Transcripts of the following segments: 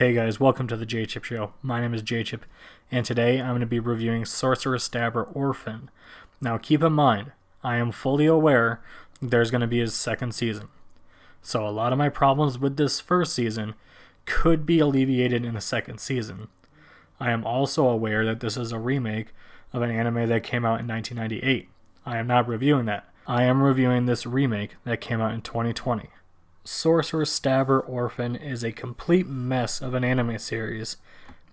Hey guys, welcome to the J-Chip Show. My name is J-Chip, and today I'm going to be reviewing Sorcerous Stabber Orphen. Now keep in mind, I am fully aware there's going to be a second season. So a lot of my problems with this first season could be alleviated in the second season. I am also aware that this is a remake of an anime that came out in 1998. I am not reviewing that. I am reviewing this remake that came out in 2020. Sorcerous Stabber Orphen is a complete mess of an anime series.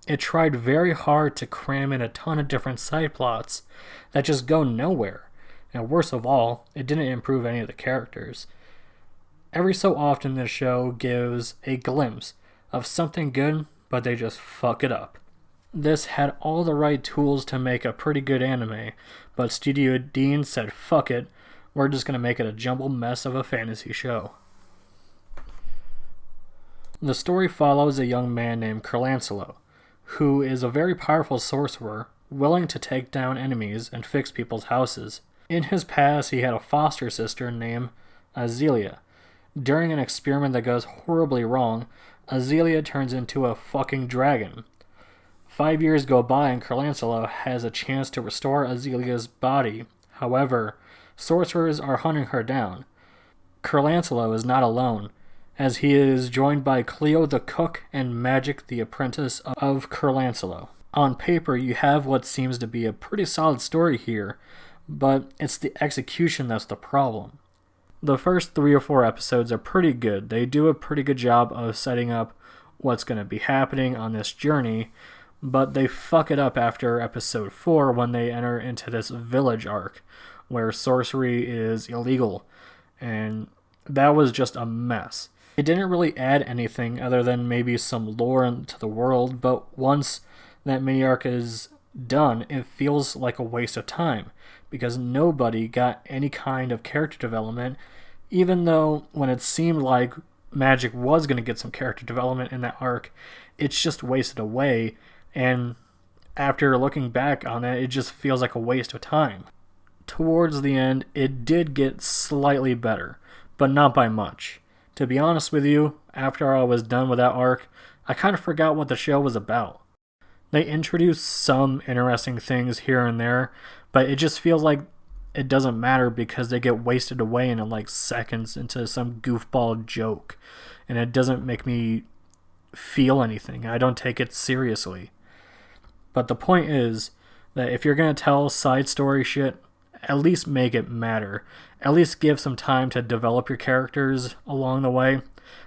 It tried very hard to cram in a ton of different side plots that just go nowhere, and worst of all, it didn't improve any of the characters. Every so often this show gives a glimpse of something good, but they just fuck it up. This had all the right tools to make a pretty good anime, but Studio Dean said fuck it, we're just gonna make it a jumbled mess of a fantasy show. The story follows a young man named Curlancelo, who is a very powerful sorcerer, willing to take down enemies and fix people's houses. In his past, he had a foster sister named Azelia. During an experiment that goes horribly wrong, Azelia turns into a fucking dragon. 5 years go by and Curlancelo has a chance to restore Azelia's body. However, sorcerers are hunting her down. Curlancelo is not alone, as he is joined by Cleo the cook and Magic the apprentice of Curlancelo. On paper, you have what seems to be a pretty solid story here, but it's the execution that's the problem. The first 3 or 4 episodes are pretty good. They do a pretty good job of setting up what's going to be happening on this journey, but they fuck it up after episode 4 when they enter into this village arc, where sorcery is illegal, and that was just a mess. It didn't really add anything other than maybe some lore into the world, but once that mini arc is done, it feels like a waste of time, because nobody got any kind of character development, even though when it seemed like Magic was going to get some character development in that arc, it's just wasted away, and after looking back on it, it just feels like a waste of time. Towards the end, it did get slightly better, but not by much. To be honest with you, after I was done with that arc, I kind of forgot what the show was about. They introduced some interesting things here and there, but it just feels like it doesn't matter because they get wasted away in like seconds into some goofball joke, and it doesn't make me feel anything. I don't take it seriously. But the point is that if you're going to tell side story shit, at least make it matter. At least give some time to develop your characters along the way.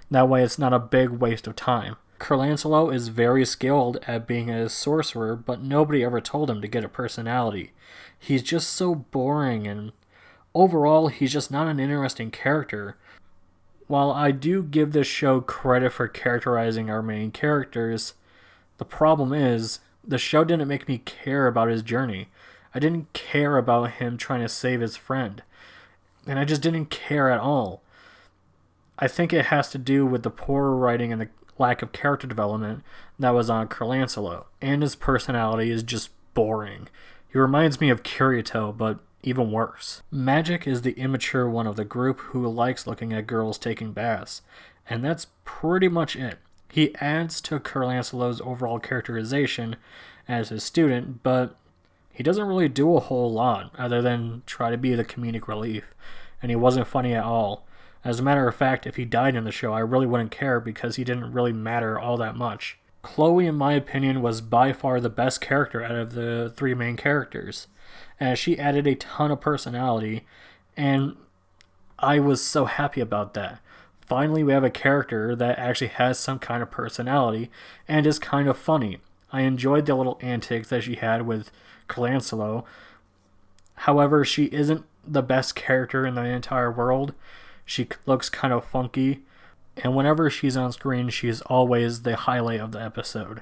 That way it's not a big waste of time. Curlancelo is very skilled at being a sorcerer, but nobody ever told him to get a personality. He's just so boring, and overall he's just not an interesting character. While I do give this show credit for characterizing our main characters, the problem is the show didn't make me care about his journey. I didn't care about him trying to save his friend. And I just didn't care at all. I think it has to do with the poor writing and the lack of character development that was on Curlancelo. And his personality is just boring. He reminds me of Kirito, but even worse. Magic is the immature one of the group who likes looking at girls taking baths. And that's pretty much it. He adds to Curlancelo's overall characterization as his student, but he doesn't really do a whole lot other than try to be the comedic relief, and he wasn't funny at all. As a matter of fact, if he died in the show, I really wouldn't care because he didn't really matter all that much. Chloe, in my opinion, was by far the best character out of the 3 main characters, as she added a ton of personality, and I was so happy about that. Finally, we have a character that actually has some kind of personality and is kind of funny. I enjoyed the little antics that she had with Curlancelo. However, she isn't the best character in the entire world. She looks kind of funky, and whenever she's on screen, she's always the highlight of the episode.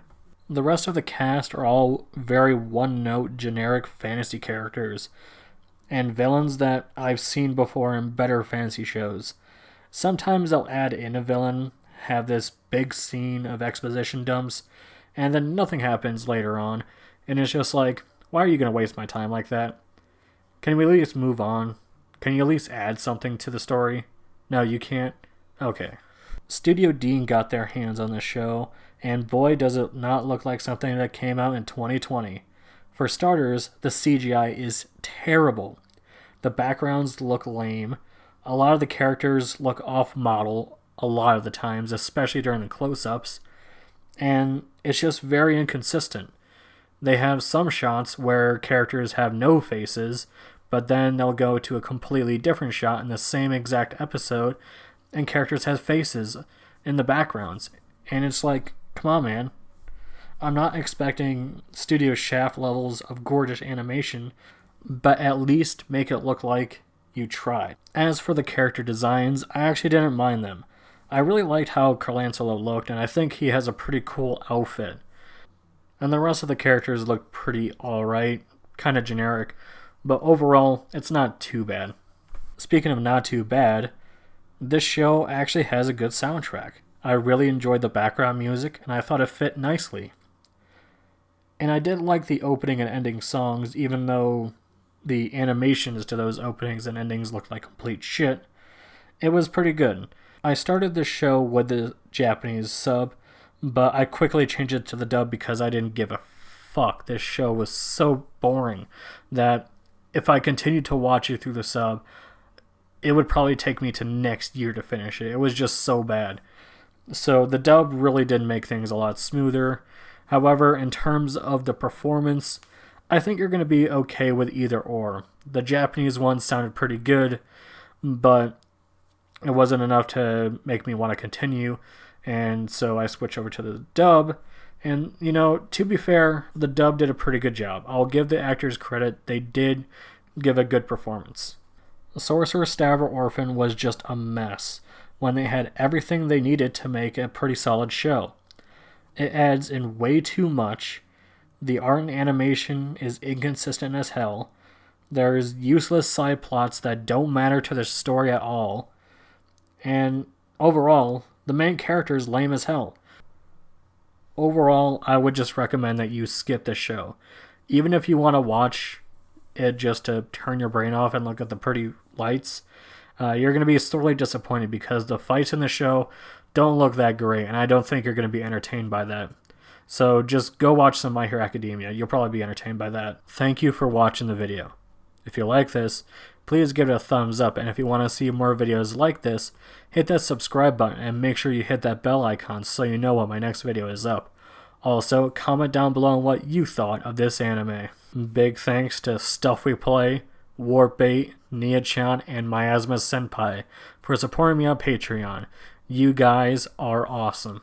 The rest of the cast are all very one-note, generic fantasy characters, and villains that I've seen before in better fantasy shows. Sometimes they'll add in a villain, have this big scene of exposition dumps, and then nothing happens later on, and it's just like, why are you going to waste my time like that? Can we at least move on? Can you at least add something to the story? No, you can't? Okay. Studio Dean got their hands on the show, and boy does it not look like something that came out in 2020. For starters, the CGI is terrible. The backgrounds look lame. A lot of the characters look off model a lot of the times, especially during the close-ups, and it's just very inconsistent. They have some shots where characters have no faces, but then they'll go to a completely different shot in the same exact episode, and characters have faces in the backgrounds. And it's like, come on, man. I'm not expecting Studio Shaft levels of gorgeous animation, but at least make it look like you tried. As for the character designs, I actually didn't mind them. I really liked how Carlancelo looked, and I think he has a pretty cool outfit. And the rest of the characters look pretty alright, kind of generic, but overall, it's not too bad. Speaking of not too bad, this show actually has a good soundtrack. I really enjoyed the background music, and I thought it fit nicely. And I did like the opening and ending songs, even though the animations to those openings and endings looked like complete shit. It was pretty good. I started this show with the Japanese sub, but I quickly changed it to the dub because I didn't give a fuck. This show was so boring that if I continued to watch it through the sub, it would probably take me to next year to finish it. It was just so bad. So the dub really did make things a lot smoother. However, in terms of the performance, I think you're going to be okay with either or. The Japanese one sounded pretty good, but it wasn't enough to make me want to continue, and so I switched over to the dub. And, you know, to be fair, the dub did a pretty good job. I'll give the actors credit. They did give a good performance. Sorcerous Stabber Orphen was just a mess when they had everything they needed to make a pretty solid show. It adds in way too much. The art and animation is inconsistent as hell. There's useless side plots that don't matter to the story at all. And overall, the main character is lame as hell. Overall, I would just recommend that you skip the show. Even if you want to watch it just to turn your brain off and look at the pretty lights, you're going to be sorely disappointed because the fights in the show don't look that great, and I don't think you're going to be entertained by that. So just go watch some My Hero Academia. You'll probably be entertained by that. Thank you for watching the video. If you like this, please give it a thumbs up, and if you want to see more videos like this, hit that subscribe button and make sure you hit that bell icon so you know when my next video is up. Also, comment down below on what you thought of this anime. Big thanks to Stuff We Play, Warpbait, Nia-chan, and Miasma Senpai for supporting me on Patreon. You guys are awesome.